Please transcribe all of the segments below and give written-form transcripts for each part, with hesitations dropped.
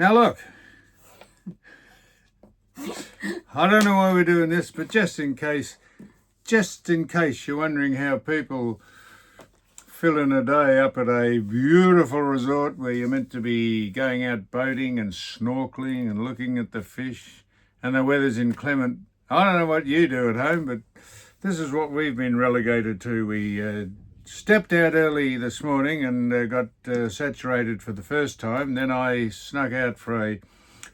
Now look, I don't know why we're doing this, but just in case you're wondering how people fill in a day up at a beautiful resort where you're meant to be going out boating and snorkeling and looking at the fish and the weather's inclement. I don't know what you do at home, but this is what we've been relegated to. We stepped out early this morning and got saturated for the first time. Then I snuck out for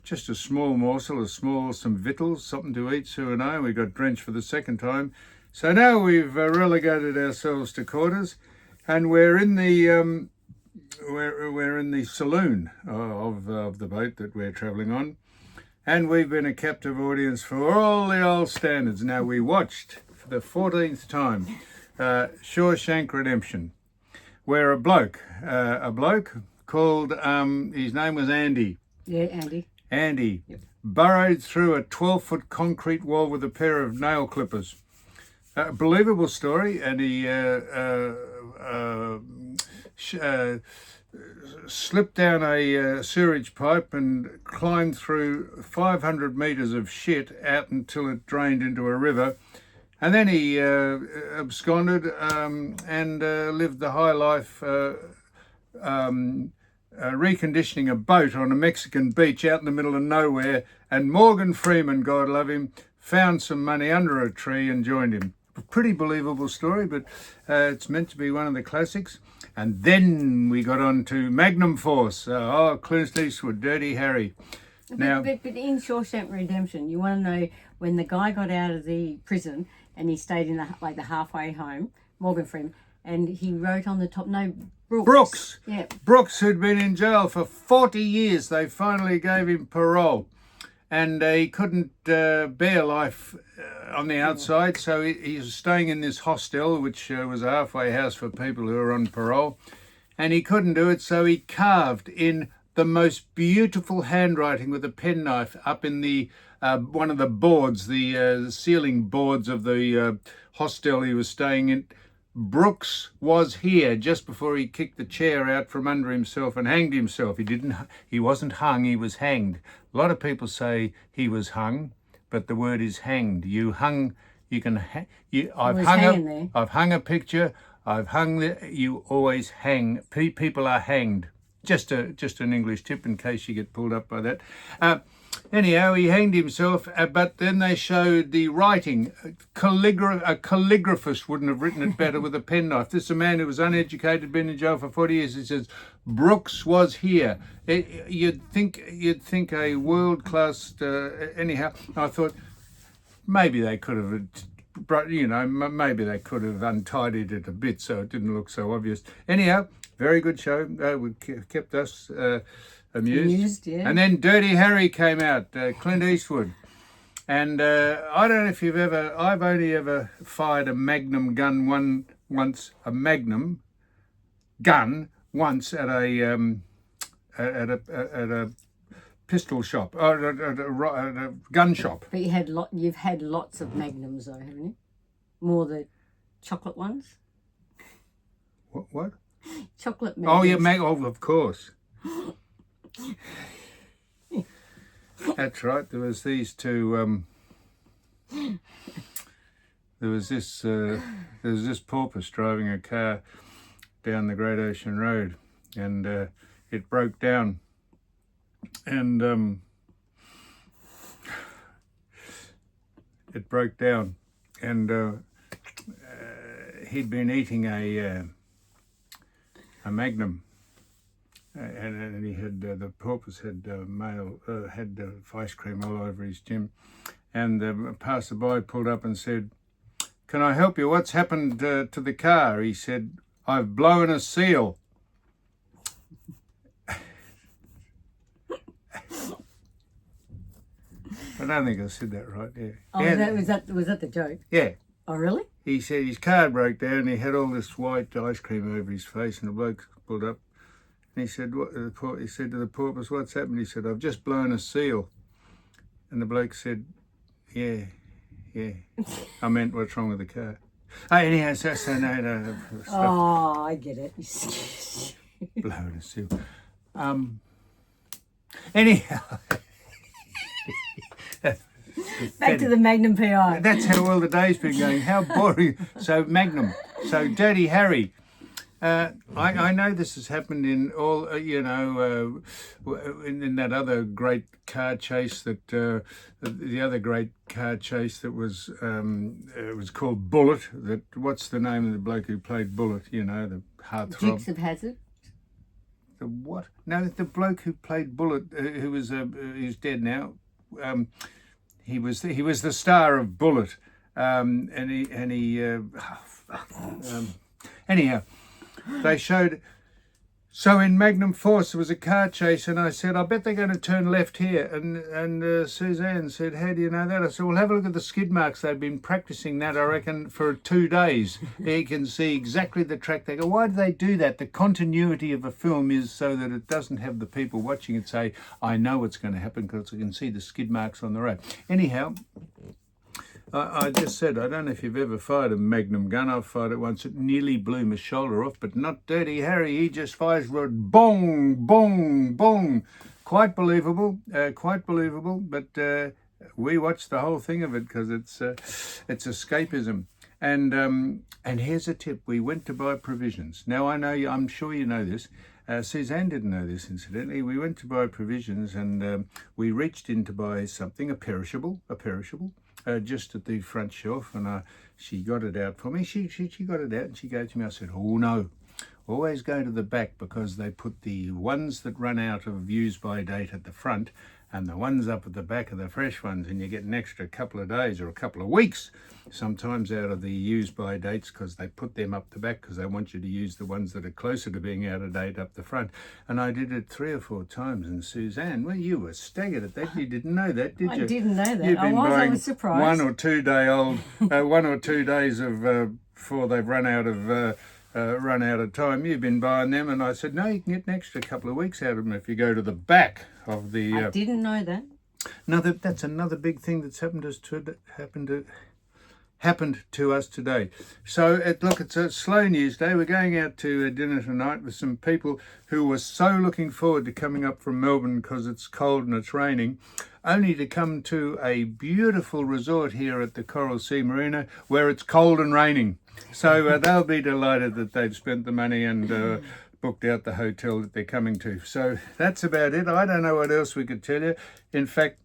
just a small morsel, some victuals, something to eat, Sue and I. We got drenched for the second time. So now we've relegated ourselves to quarters, and we're in the we're in the saloon of the boat that we're travelling on, and we've been a captive audience for all the old standards. Now we watched for the 14th time Shawshank Redemption, where a bloke called his name was Andy. Yeah, Andy. Andy Yep. burrowed through a 12-foot concrete wall with a pair of nail clippers. Believable story, and he slipped down a sewage pipe and climbed through 500 metres of shit out until it drained into a river. And then he absconded and lived the high life reconditioning a boat on a Mexican beach out in the middle of nowhere. And Morgan Freeman, God love him, found some money under a tree and joined him. A pretty believable story, but it's meant to be one of the classics. And then we got on to Magnum Force. Clint Eastwood, Dirty Harry. But in Shawshank Redemption, you want to know when the guy got out of the prison and he stayed in the halfway home, Morgan Freeman, and he wrote on the top, no, Brooks. Yeah. Brooks, who'd been in jail for 40 years, they finally gave him parole. And he couldn't bear life on the outside, so he was staying in this hostel, which was a halfway house for people who were on parole. And he couldn't do it, so he carved in the most beautiful handwriting with a penknife up in the one of the boards, the ceiling boards of the hostel he was staying in. Brooks was here, just before he kicked the chair out from under himself and hanged himself. He wasn't hung, he was hanged. A lot of people say he was hung, but the word is hanged. You hung, you can, I've hung a picture, you always hang. People are hanged. Just an English tip in case you get pulled up by that. Anyhow, he hanged himself, but then they showed the writing. A calligraphist wouldn't have written it better with a penknife. This is a man who was uneducated, been in jail for 40 years. He says, Brooks was here. You'd think a world-class, anyhow. I thought maybe they could have, maybe they could have untidied it a bit so it didn't look so obvious. Anyhow, very good show. Kept us amused. Yeah. And then Dirty Harry came out, Clint Eastwood. And I don't know if I've only ever fired a Magnum gun once at a pistol shop, or at a gun shop. But you've had lots of Magnums though, haven't you? More the chocolate ones? What? Chocolate Magnums. Oh yeah, of course. That's right. There was these two. There was this porpoise driving a car down the Great Ocean Road, and it broke down, and he'd been eating a Magnum. And he had the porpoise had ice cream all over his gym, and the passerby pulled up and said, "Can I help you? What's happened to the car?" He said, "I've blown a seal." I don't think I said that right. Yeah. Oh, was that the joke? Yeah. Oh, really? He said his car broke down. And he had all this white ice cream over his face, and the bloke pulled up. And he said, he said to the porpoise, "What's happened?" He said, "I've just blown a seal." And the bloke said, yeah. I meant, what's wrong with the car? Anyhow, so no. Oh, I get it. Blown a seal. Anyhow, Back to the Magnum PI. that's how well the day's been going. How boring. So Magnum. So Dirty Harry. I know this has happened in all, in that other great car chase that, the other great car chase that was, it was called Bullet. What's the name of the bloke who played Bullet? You know, the heartthrob. Dukes of Hazzard. The what? No, the bloke who played Bullet, who was, he's dead now. He was the star of Bullet, anyhow. They showed, so in Magnum Force there was a car chase, and I said, I bet they're going to turn left here. And Suzanne said, how do you know that? I said, well, have a look at the skid marks. They've been practicing that, I reckon, for 2 days. You can see exactly the track they go. Why do they do that? The continuity of a film is so that it doesn't have the people watching it say, I know what's going to happen because I can see the skid marks on the road. Anyhow, I just said, I don't know if you've ever fired a Magnum gun. I've fired it once. It nearly blew my shoulder off, but not Dirty Harry. He just fires bong, bong, bong. Quite believable, but we watched the whole thing of it because it's escapism. And here's a tip. We went to buy provisions. Now, I'm sure you know this. Suzanne didn't know this, incidentally. We went to buy provisions, and we reached in to buy something, a perishable, just at the front shelf, and she got it out for me. She got it out and she gave it to me. I said, oh no, always go to the back, because they put the ones that run out of use by date at the front, and the ones up at the back are the fresh ones, and you get an extra couple of days or a couple of weeks sometimes out of the use by dates, because they put them up the back because they want you to use the ones that are closer to being out of date up the front. And I did it 3 or 4 times, and Suzanne, well, you were staggered at that. You didn't know that, did you? I didn't know that. You've been I buying was surprised. 1 or 2 day old, 1 or 2 days of before they've run out of time. You've been buying them, and I said, no, you can get an extra couple of weeks out of them if you go to the back of the. I didn't know that. That's another big thing that's happened to us today. So it's a slow news day. We're going out to dinner tonight with some people who were so looking forward to coming up from Melbourne because it's cold and it's raining, only to come to a beautiful resort here at the Coral Sea Marina where it's cold and raining. So they'll be delighted that they've spent the money and booked out the hotel that they're coming to. So that's about it. I don't know what else we could tell you. In fact,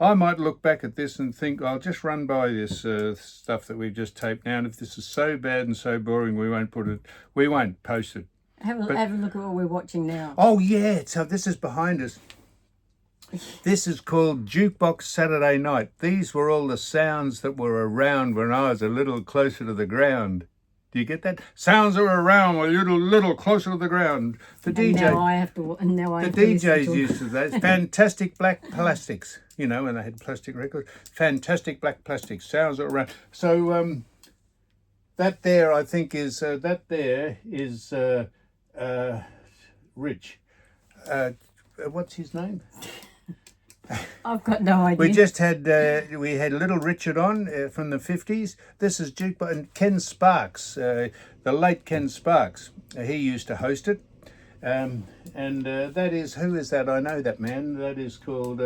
I might look back at this and think, I'll just run by this stuff that we've just taped now, and if this is so bad and so boring, we won't post it. Have a look at what we're watching now. Oh yeah, so this is behind us. This is called Jukebox Saturday Night. These were all the sounds that were around when I was a little closer to the ground. Do you get that? Sounds are around a little closer to the ground. The DJs used to that. Fantastic Black Plastics. You know, when they had plastic records. Fantastic Black Plastics. Sounds are around. So that there, I think, is Rich. What's his name? I've got no idea. We just had Little Richard on from the 50s. This is Jukebox, and Ken Sparks, the late Ken Sparks. He used to host it, and that is, who is that? I know that man. That is called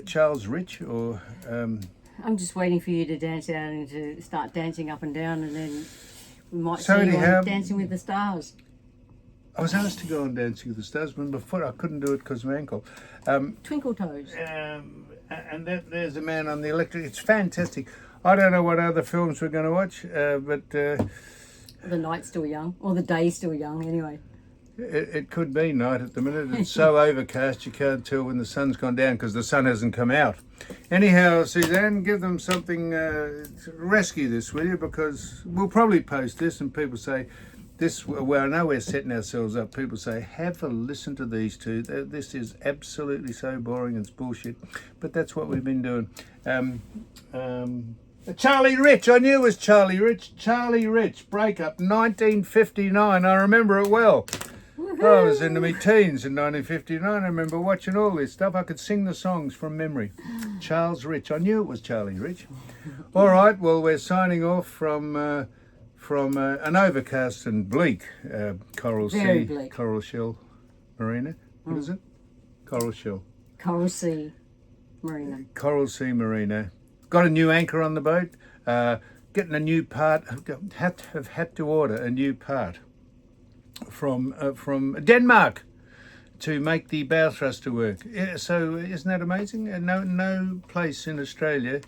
Charles Rich, or. I'm just waiting for you to dance out and to start dancing up and down, and then we might see you on Dancing with the Stars. I was asked to go on Dancing with the Stars, but before I couldn't do it because of my ankle. Twinkle Toes. And there's a man on the electric. It's fantastic. I don't know what other films we're going to watch, but... the night's still young, or the day's still young, anyway. It could be night at the minute. It's so overcast you can't tell when the sun's gone down because the sun hasn't come out. Anyhow, Suzanne, give them something to rescue this, will you? Because we'll probably post this and people say... Well, I know we're setting ourselves up. People say, have a listen to these two. This is absolutely so boring, it's bullshit. But that's what we've been doing. Charlie Rich, I knew it was Charlie Rich. Charlie Rich, breakup, 1959. I remember it well. I was into my teens in 1959. I remember watching all this stuff. I could sing the songs from memory. Charles Rich, I knew it was Charlie Rich. All right, well, we're signing off from an overcast and bleak Coral Shell Marina. What is it? Coral shell. Coral Sea Marina. Coral Sea Marina. Got a new anchor on the boat. Getting a new part. Have had to order a new part from Denmark to make the bow thruster work. Yeah, so isn't that amazing? No place in Australia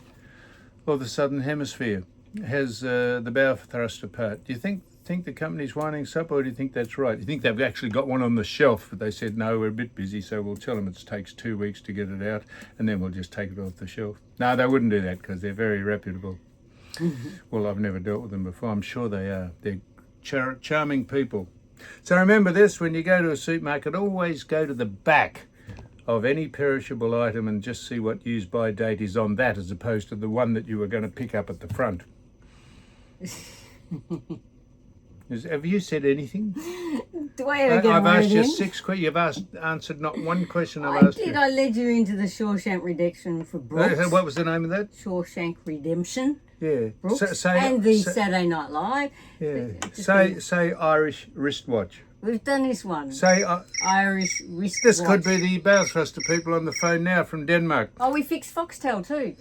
or the Southern Hemisphere has the bow thruster part. Do you think the company's winding us up, or do you think that's right? Do you think they've actually got one on the shelf, but they said, no, we're a bit busy, so we'll tell them it takes 2 weeks to get it out, and then we'll just take it off the shelf? No, they wouldn't do that because they're very reputable. Well, I've never dealt with them before. I'm sure they are. They're charming people. So remember this, when you go to a supermarket, always go to the back of any perishable item and just see what use by date is on that, as opposed to the one that you were going to pick up at the front. Have you said anything? Do I ever get I've a word asked you in? 6 questions. You've answered not one question I I've asked did. you. I led you into the Shawshank Redemption for Brooks. What was the name of that? Shawshank Redemption. Yeah. Brooks. And the Saturday Night Live. Yeah. Say Irish wristwatch. We've done this one. Say Irish wristwatch. this could be the bow thruster people on the phone now from Denmark. Oh, we fixed Foxtel too.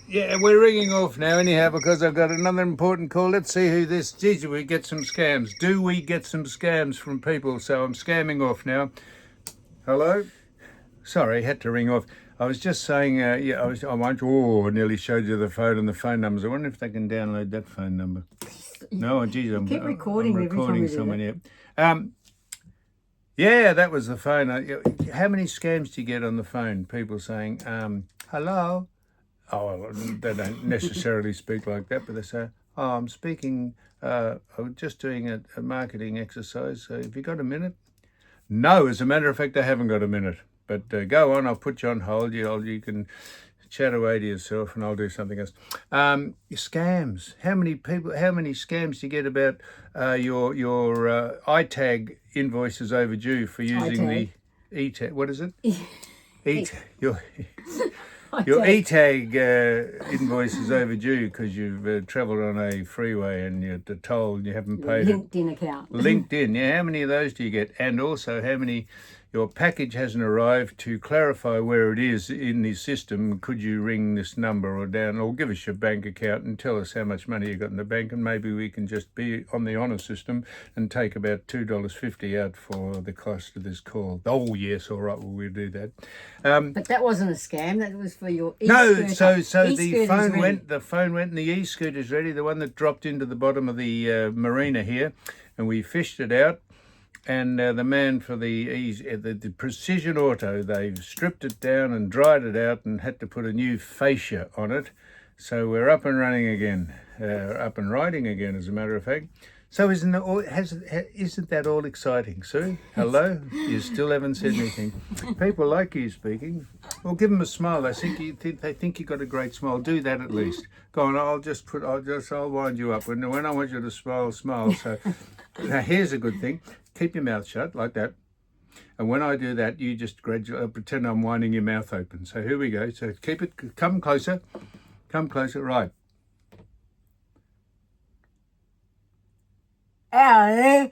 Yeah, we're ringing off now anyhow because I've got another important call. Let's see who this... Geez, we get some scams. Do we get some scams from people? So I'm scamming off now. Hello? Sorry, had to ring off. I was just saying, I nearly showed you the phone and the phone numbers. I wonder if they can download that phone number. No, geez, I'm recording I'm every time recording we do someone here. Yeah, that was the phone. How many scams do you get on the phone? People saying, hello? Oh, well, they don't necessarily speak like that, but they say, oh, I'm speaking, I'm just doing a marketing exercise. So have you got a minute? No, as a matter of fact, I haven't got a minute. But go on, I'll put you on hold. You can chat away to yourself and I'll do something else. Scams. How many scams do you get about your iTag invoices overdue for using the eTag? What is it? Your e-tag invoice is overdue because you've travelled on a freeway and you're told you haven't paid LinkedIn account. LinkedIn, yeah. How many of those do you get? And also, how many... Your package hasn't arrived. To clarify where it is in the system, could you ring this number or down, or give us your bank account and tell us how much money you got in the bank, and maybe we can just be on the honour system and take about $2.50 out for the cost of this call. Oh yes, all right, well, we'll do that. But that wasn't a scam. That was for your e-scooter. No, so e-scooter's the phone went and the e-scooter's ready, the one that dropped into the bottom of the marina here, and we fished it out. And the man for the Precision Auto, they've stripped it down and dried it out and had to put a new fascia on it. So we're up and running again, up and riding again, as a matter of fact. So isn't that all exciting, Sue? Hello? You still haven't said anything. People like you speaking. Well, give them a smile. They think you got a great smile. Do that at least. Go on. I'll wind you up. When I want you to smile. So now here's a good thing. Keep your mouth shut like that. And when I do that, you just gradually pretend I'm winding your mouth open. So here we go. So keep it, come closer, right. Ow.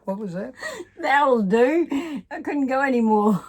What was that? That'll do. I couldn't go anymore.